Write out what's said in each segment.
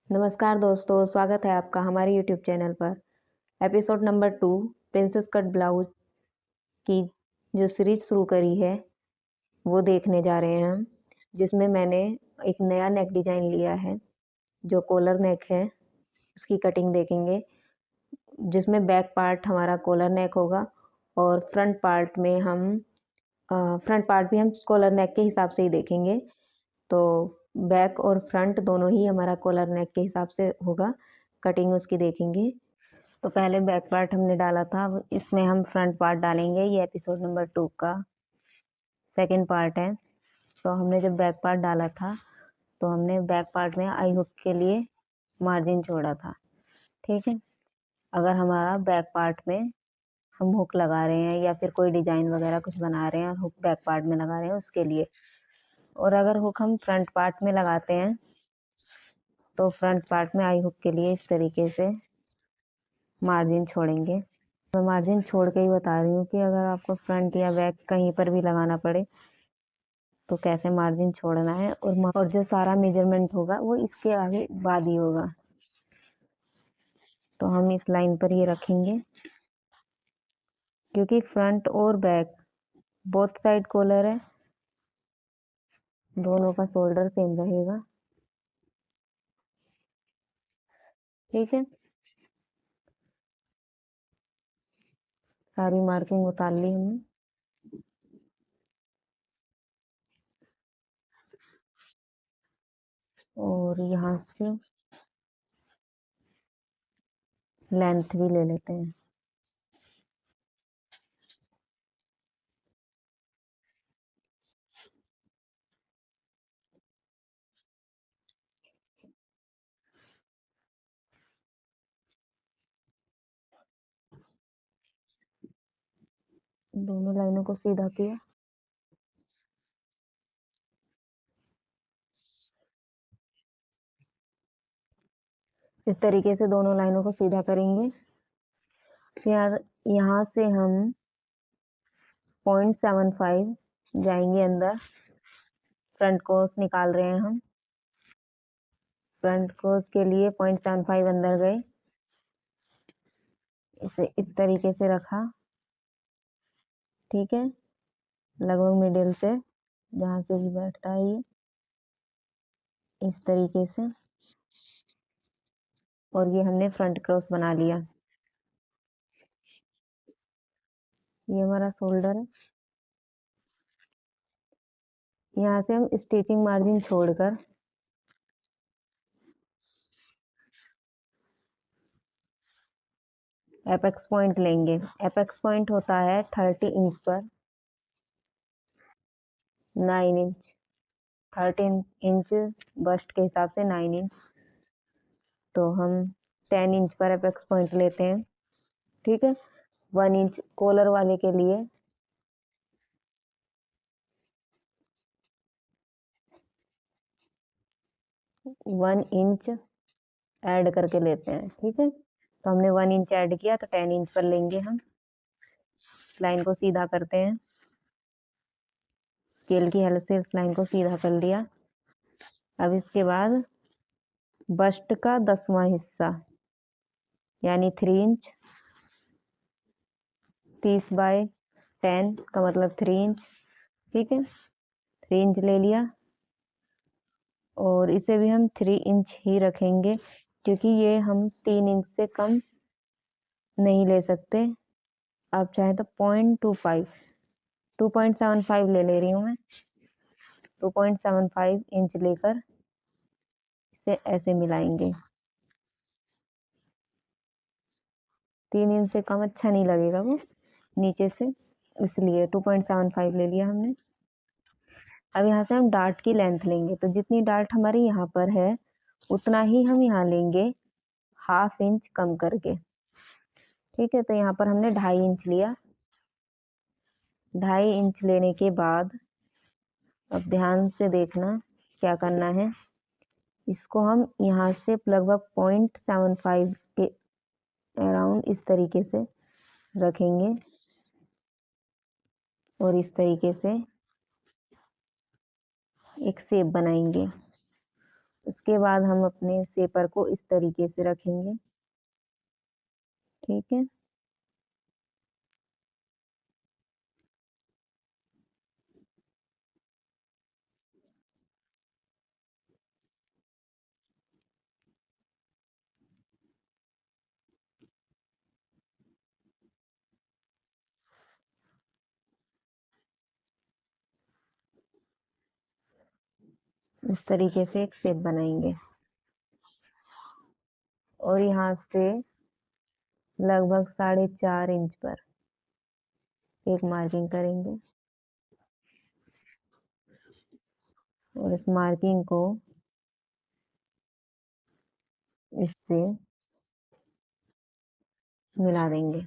नमस्कार दोस्तों, स्वागत है आपका हमारे यूट्यूब चैनल पर। Episode number 2 princess cut blouse की जो सीरीज शुरू करी है वो देखने जा रहे हैं हम, जिसमें मैंने एक नया नेक डिज़ाइन लिया है जो कॉलर नेक है। उसकी कटिंग देखेंगे, जिसमें बैक पार्ट हमारा कॉलर नेक होगा और फ्रंट पार्ट भी हम कॉलर नेक के हिसाब से ही देखेंगे। तो बैक और फ्रंट दोनों ही हमारा कॉलर नेक के हिसाब से होगा, कटिंग उसकी देखेंगे। तो पहले बैक पार्ट हमने डाला था, अब इसमें हम फ्रंट पार्ट डालेंगे। ये एपिसोड नंबर 2 का सेकंड पार्ट है। तो हमने जब बैक पार्ट डाला था तो हमने बैक पार्ट में आई हुक के लिए मार्जिन छोड़ा था। ठीक है, अगर हमारा बैक पार्ट में हम हुक लगा रहे हैं या फिर कोई डिजाइन वगैरह कुछ बना रहे हैं और हुक बैक पार्ट में लगा रहे हैं उसके लिए, और अगर हुक हम फ्रंट पार्ट में लगाते हैं तो फ्रंट पार्ट में आई हुक के लिए इस तरीके से मार्जिन छोड़ेंगे। मैं मार्जिन छोड़ के ही बता रही हूँ कि अगर आपको फ्रंट या बैक कहीं पर भी लगाना पड़े तो कैसे मार्जिन छोड़ना है, और जो सारा मेजरमेंट होगा वो इसके आगे बाद ही होगा। तो हम इस लाइन पर ये रखेंगे क्योंकि फ्रंट और बैक बोथ साइड कॉलर है, दोनों का शोल्डर सेम रहेगा। ठीक है, सारी मार्किंग उतार ली हमने। और यहाँ से लेंथ भी ले लेते हैं। दोनों लाइनों को सीधा किया। इस तरीके से दोनों लाइनों को सीधा करेंगे। फिर यहाँ से हम 0.75 जाएंगे अंदर। फ्रंट कोस निकाल रहे हैं हम। फ्रंट कोस के लिए 0.75 अंदर गए, इसे इस तरीके से रखा। ठीक है, लगभग मिडिल से जहां से भी बैठता है ये, इस तरीके से। और ये हमने फ्रंट क्रॉस बना लिया। ये हमारा शोल्डर है। यहाँ से हम स्टिचिंग मार्जिन छोड़कर एपेक्स पॉइंट लेंगे। एपेक्स पॉइंट होता है 30 इंच पर 9 इंच। 13 इंच बस्ट के हिसाब से 9 इंच, तो हम 10 इंच पर एपेक्स पॉइंट लेते हैं। ठीक है, 1 इंच कॉलर वाले के लिए 1 इंच ऐड करके लेते हैं। ठीक है, तो हमने 1 इंच ऐड किया तो 10 इंच पर लेंगे हम। इस लाइन को सीधा करते हैं, स्केल की हेल्प से इस लाइन को सीधा कर लिया। अब इसके बाद बस्ट का 10वां हिस्सा यानी 3 इंच, 30/10 का मतलब 3 इंच। ठीक है, 3 इंच ले लिया और इसे भी हम 3 इंच ही रखेंगे क्योंकि ये हम 3 इंच से कम नहीं ले सकते। आप चाहे तो 2.75 ले रही हूँ मैं। 2.75 इंच लेकर इसे ऐसे मिलाएंगे। 3 इंच से कम अच्छा नहीं लगेगा वो नीचे से, इसलिए 2.75 ले लिया हमने। अब यहाँ से हम डार्ट की लेंथ लेंगे, तो जितनी डार्ट हमारी यहाँ पर है उतना ही हम यहाँ लेंगे, 1/2 इंच कम करके। ठीक है, तो यहाँ पर हमने 2.5 इंच लिया। 2.5 इंच लेने के बाद अब ध्यान से देखना क्या करना है। इसको हम यहाँ से लगभग 0.75 के अराउंड इस तरीके से रखेंगे और इस तरीके से एक शेप बनाएंगे। उसके बाद हम अपने शेपर को इस तरीके से रखेंगे, ठीक है। इस तरीके से एक शेप बनाएंगे और यहाँ से लगभग 4.5 इंच पर एक मार्किंग करेंगे और इस मार्किंग को इससे मिला देंगे।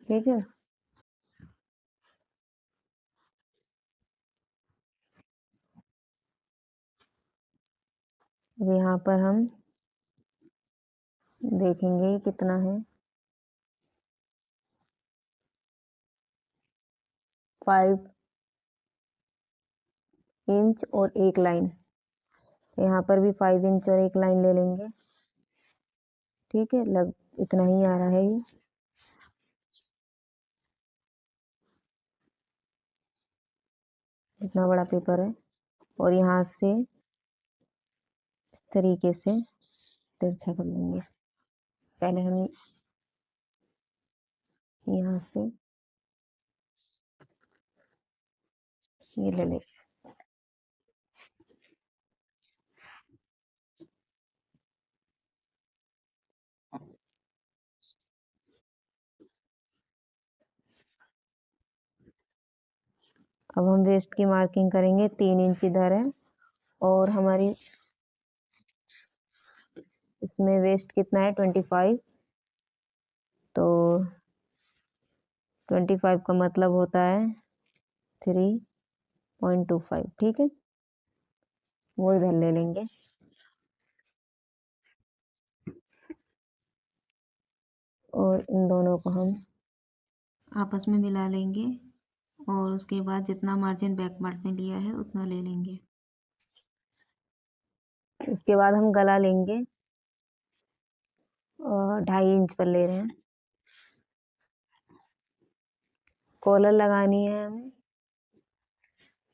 ठीक है। अब यहाँ पर हम देखेंगे कितना है, 5 इंच और एक लाइन। यहाँ पर भी 5 इंच और एक लाइन ले लेंगे, ठीक है। लग इतना ही आ रहा है ये। इतना बड़ा पेपर है और यहाँ से इस तरीके से तिरछा कर लेंगे। पहले हम यहाँ से ये ले लेंगे। अब हम वेस्ट की मार्किंग करेंगे, 3 इंच इधर है और हमारी इसमें वेस्ट कितना है 25। तो 25 का मतलब होता है 3.25, ठीक है। वो इधर ले लेंगे और इन दोनों को हम आपस में मिला लेंगे और उसके बाद जितना मार्जिन बैक पार्ट में लिया है उतना ले लेंगे। इसके बाद हम गला लेंगे और 2.5 इंच पर ले रहे हैं। कॉलर लगानी है हमें,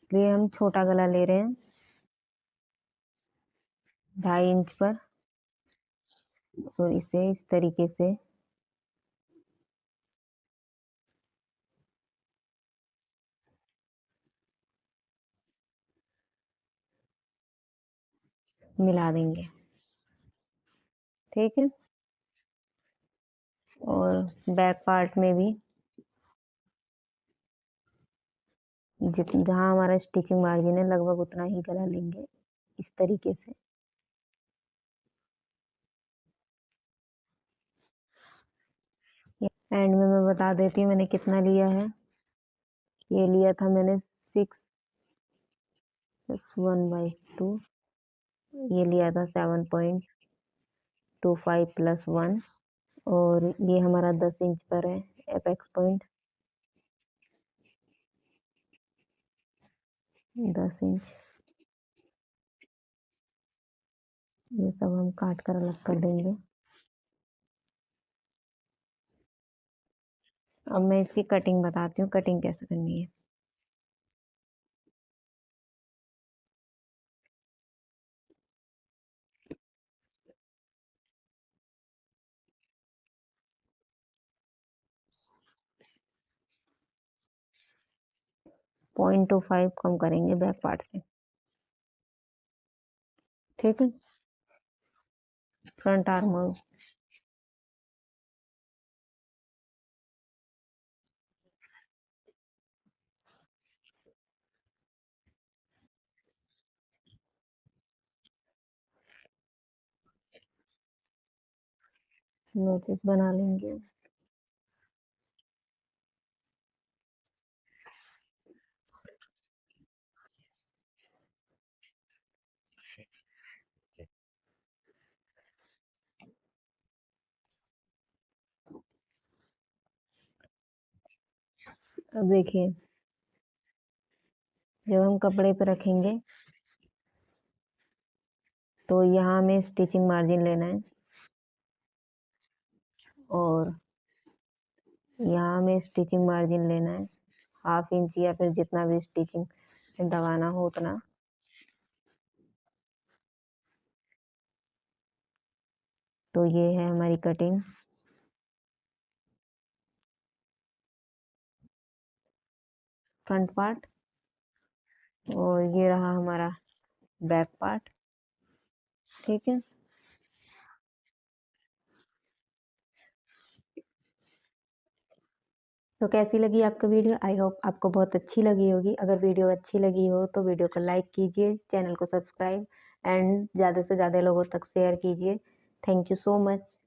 इसलिए हम छोटा गला ले रहे हैं 2.5 इंच पर और इसे इस तरीके से मिला देंगे, ठीक है। और बैक पार्ट में भी जहाँ हमारा स्टिचिंग मार्जिन है लगभग उतना ही गला लेंगे इस तरीके से। एंड में मैं बता देती हूँ मैंने कितना लिया है। ये लिया था मैंने 6+1/2। ये लिया था 7.25 + 1 और ये हमारा 10 इंच पर है एपेक्स पॉइंट, 10 इंच। ये सब हम काट कर अलग कर देंगे। अब मैं इसकी कटिंग बताती हूँ, कटिंग कैसे करनी है। 0.25 कम करेंगे बैक पार्ट से, ठीक है। फ्रंट आर्म नोचेस बना लेंगे। अब देखिए, जब हम कपड़े पे रखेंगे तो यहाँ हमें स्टिचिंग मार्जिन लेना है और यहाँ हमें स्टिचिंग मार्जिन लेना है 1/2 इंच या फिर जितना भी स्टिचिंग दबाना हो उतना। तो ये है हमारी कटिंग। फ्रंट पार्ट और ये रहा हमारा बैक पार्ट। ठीक है, तो कैसी लगी आपको वीडियो? आई होप आपको बहुत अच्छी लगी होगी। अगर वीडियो अच्छी लगी हो तो वीडियो को लाइक कीजिए, चैनल को सब्सक्राइब एंड ज़्यादा से ज़्यादा लोगों तक शेयर कीजिए। Thank you so much.